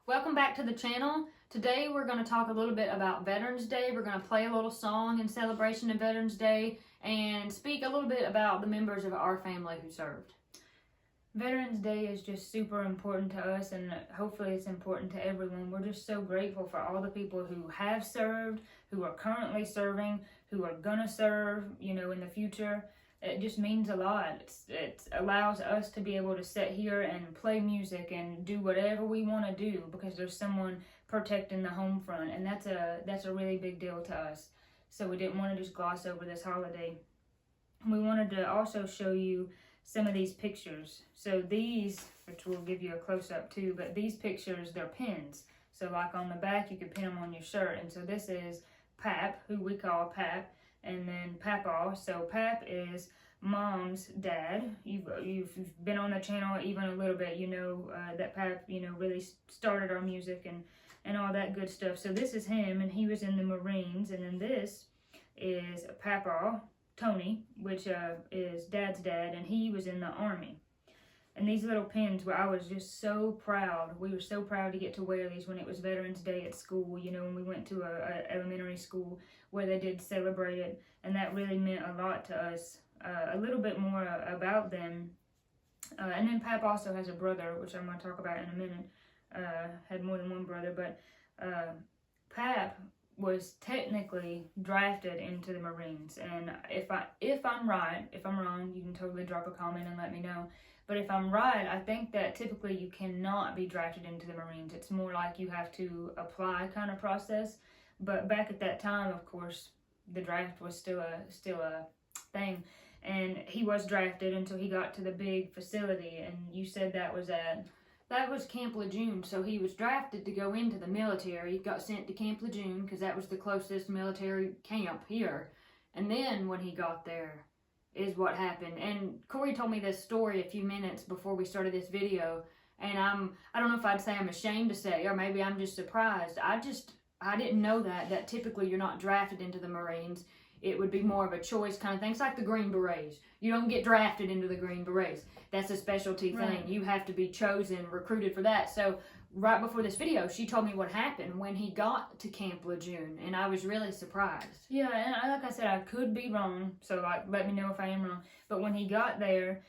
Welcome back to the channel. Today we're going to talk a little bit about Veterans Day. We're going to play a little song in celebration of Veterans Day and speak a little bit about the members of our family who served. Veterans Day is just super important to us, and hopefully it's important to everyone. We're just so grateful for all the people who have served, who are currently serving, who are gonna serve, in the future. It just means a lot. It allows us to be able to sit here and play music and do whatever we want to do because there's someone protecting the home front, and that's a really big deal to us. So we didn't want to just gloss over this holiday. We wanted to also show you some of these pictures. So these, which we'll give you a close-up too, but these pictures, they're pins. So like on the back, you could pin them on your shirt. And so this is Pap, who we call Pap, and then Papa. So Pap is Mom's dad. You've been on the channel even a little bit, that Pap, really started our music and all that good stuff. So this is him, and he was in the Marines. And then this is Papa, Tony, which is Dad's dad, and he was in the Army. And these little pins, I was just so proud. We were so proud to get to wear these when it was Veterans Day at school, when we went to a elementary school where they did celebrate it, and that really meant a lot to us. A little bit more about them. And then Pap also has a brother, which I'm going to talk about in a minute. Had more than one brother, but Pap was technically drafted into the Marines, and if I'm right, if I'm wrong, you can totally drop a comment and let me know. But if I'm right, I think that typically you cannot be drafted into the Marines. It's more like you have to apply kind of process. But back at that time, of course, the draft was still a thing, and he was drafted until he got to the big facility. And you said that was Camp Lejeune. So he was drafted to go into the military, got sent to Camp Lejeune because that was the closest military camp here. And then when he got there is what happened. And Corey told me this story a few minutes before we started this video, and I don't know if I'd say I'm ashamed to say, or maybe I'm just surprised. I didn't know that typically you're not drafted into the Marines. It would be more of a choice kind of thing. It's like the Green Berets. You don't get drafted into the Green Berets. That's a specialty thing. Right. You have to be chosen, recruited for that. So right before this video, she told me what happened when he got to Camp Lejeune, and I was really surprised. Yeah, and like I said, I could be wrong, so let me know if I am wrong. But when he got there,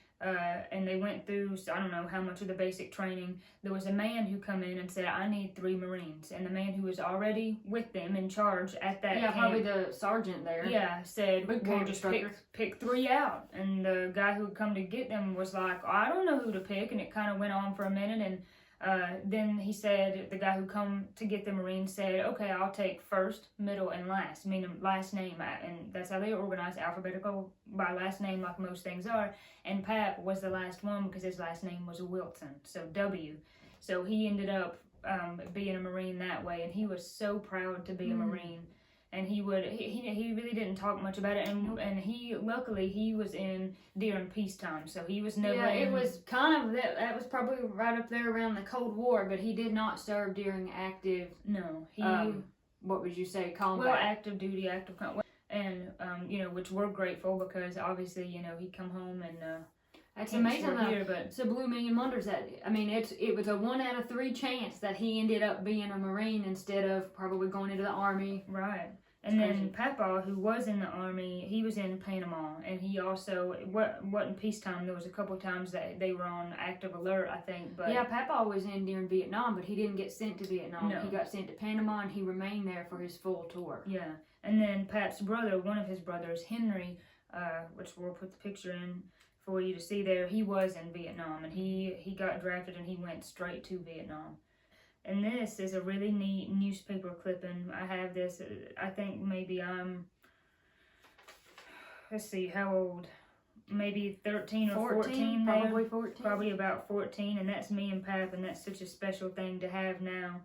and they went through, I don't know how much of the basic training, there was a man who come in and said, I need 3 Marines. And the man who was already with them in charge at that camp, probably the sergeant there. Yeah, said, well, just pick 3 out. And the guy who had come to get them was like, I don't know who to pick. And it kind of went on for a minute. And then he said, the guy who come to get the Marines said, okay, I'll take first, middle, and last, meaning last name. And that's how they organize, alphabetical by last name, like most things are. And Pap was the last one because his last name was Wilson, so W. So he ended up being a Marine that way, and he was so proud to be a Marine. And he really didn't talk much about it, and he luckily he was in during peacetime, so he was never. Yeah, it was kind of that was probably right up there around the Cold War, but he did not serve during active. No, he. What would you say, combat? Well, active duty, active combat, and which we're grateful because obviously he'd come home and. That's amazing. But it's a blue million wonders that it was a 1 out of 3 chance that he ended up being a Marine instead of probably going into the Army. Right. And then Papa, who was in the Army, he was in Panama, and he also wasn't peacetime. There was a couple times that they were on active alert, I think. But yeah, Papa was in during Vietnam, but he didn't get sent to Vietnam. No. He got sent to Panama, and he remained there for his full tour. Yeah, and then Pap's brother, one of his brothers, Henry, which we'll put the picture in for you to see there, he was in Vietnam, and he got drafted, and he went straight to Vietnam. And this is a really neat newspaper clipping. I have this, I think maybe I'm, let's see, how old? Maybe 13 or 14 there. Probably 14. Probably about 14, and that's me and Pap, and that's such a special thing to have now.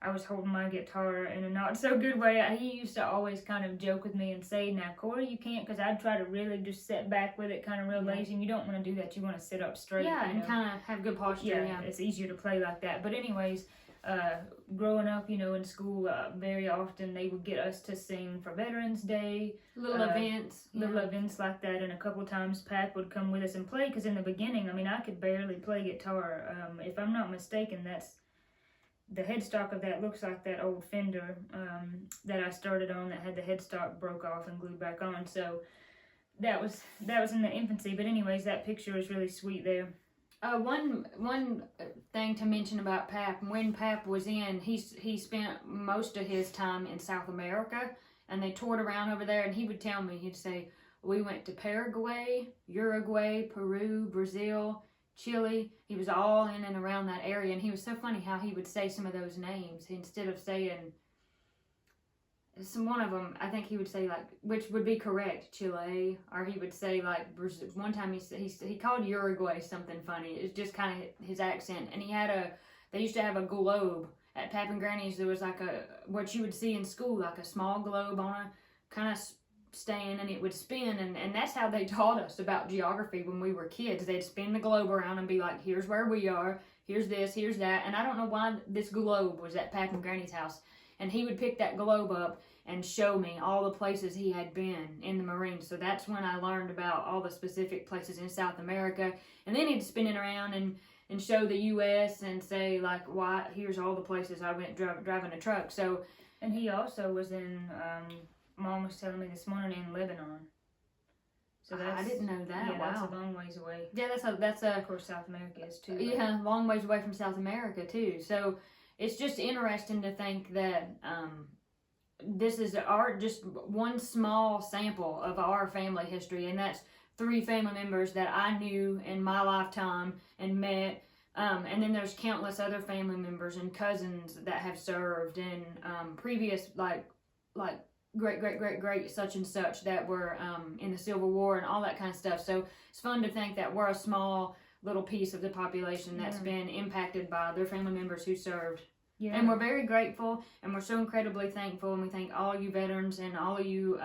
I was holding my guitar in a not so good way. He used to always kind of joke with me and say, now Corey, you can't, because I'd try to really just sit back with it kind of real lazy, and you don't want to do that. You want to sit up straight. Yeah, and kind of have good posture. Yeah, it's easier to play like that. But anyways, growing up, in school, very often they would get us to sing for Veterans Day. Little events. Little events like that, and a couple times Pap would come with us and play, because in the beginning, I could barely play guitar. If I'm not mistaken, the headstock of that looks like that old fender that I started on that had the headstock broke off and glued back on. So that was in the infancy. But anyways, that picture is really sweet there. One thing to mention about Pap, when Pap was in, he spent most of his time in South America, and they toured around over there, and he would tell me, he'd say, we went to Paraguay, Uruguay, Peru, Brazil, Chile. He was all in and around that area, and he was so funny how he would say some of those names instead of saying one of them. I think he would say, like, which would be correct, Chile, or he would say, like, Brazil. One time he called Uruguay something funny. It's just kind of his accent, and they used to have a globe at Pap and Granny's. There was like what you would see in school, like a small globe on a kind of stand, and it would spin, and that's how they taught us about geography when we were kids. They'd spin the globe around and be like, here's where we are, here's this, here's that. And I don't know why this globe was at Pap and Granny's house, and he would pick that globe up and show me all the places he had been in the Marines. So that's when I learned about all the specific places in South America. And then he'd spin it around and show the U.S. and say, like, why, here's all the places I went driving a truck. So, and he also was in Mom was telling me this morning, in Lebanon. So I didn't know that. Yeah, wow. that's a long ways away. Yeah, that's a of course South America is too. Yeah, long ways away from South America too. So it's just interesting to think that this is just one small sample of our family history, and that's 3 family members that I knew in my lifetime and met. And then there's countless other family members and cousins that have served, and previous like great such and such that were in the Civil War and all that kind of stuff. So it's fun to think that we're a small little piece of the population that's been impacted by their family members who served. Yeah. And we're very grateful, and we're so incredibly thankful, and we thank all you veterans and all of you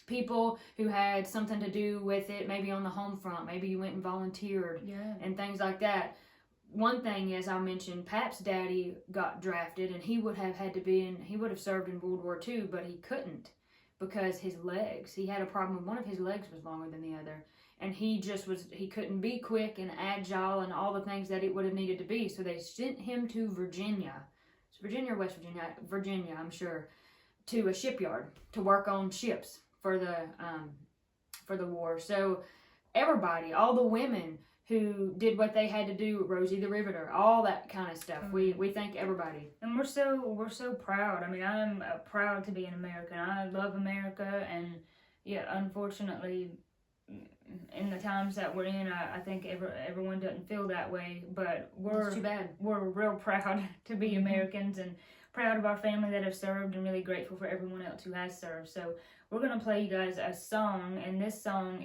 people who had something to do with it, maybe on the home front, maybe you went and volunteered, and things like that. One thing is, I mentioned Pap's daddy got drafted, and he would have served in World War II, but he couldn't because his legs, he had a problem. One of his legs was longer than the other, and he couldn't be quick and agile and all the things that it would have needed to be. So they sent him to Virginia. It's Virginia or West Virginia? Virginia, I'm sure, to a shipyard to work on ships for the war. So everybody, all the women who did what they had to do, Rosie the Riveter, all that kind of stuff. We thank everybody. And we're so proud. I mean, I'm proud to be an American. I love America, and unfortunately, in the times that we're in, I think everyone doesn't feel that way. But That's too bad. We're real proud to be Americans, and proud of our family that have served, and really grateful for everyone else who has served. So we're gonna play you guys a song, and this song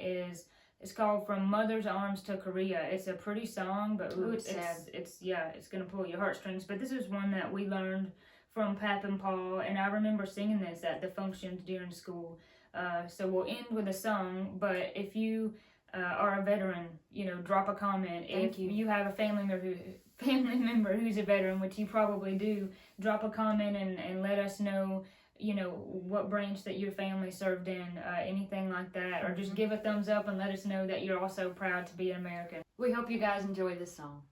it's called From Mother's Arms to Korea. It's a pretty song, but it's sad. It's gonna pull your heartstrings. But this is one that we learned from Pap and Paul, and I remember singing this at the functions during school. So we'll end with a song, but if you are a veteran, drop a comment. If you have a family member who's a veteran, which you probably do, drop a comment and let us know, what branch that your family served in, anything like that, or just give a thumbs up and let us know that you're also proud to be an American. We hope you guys enjoy this song.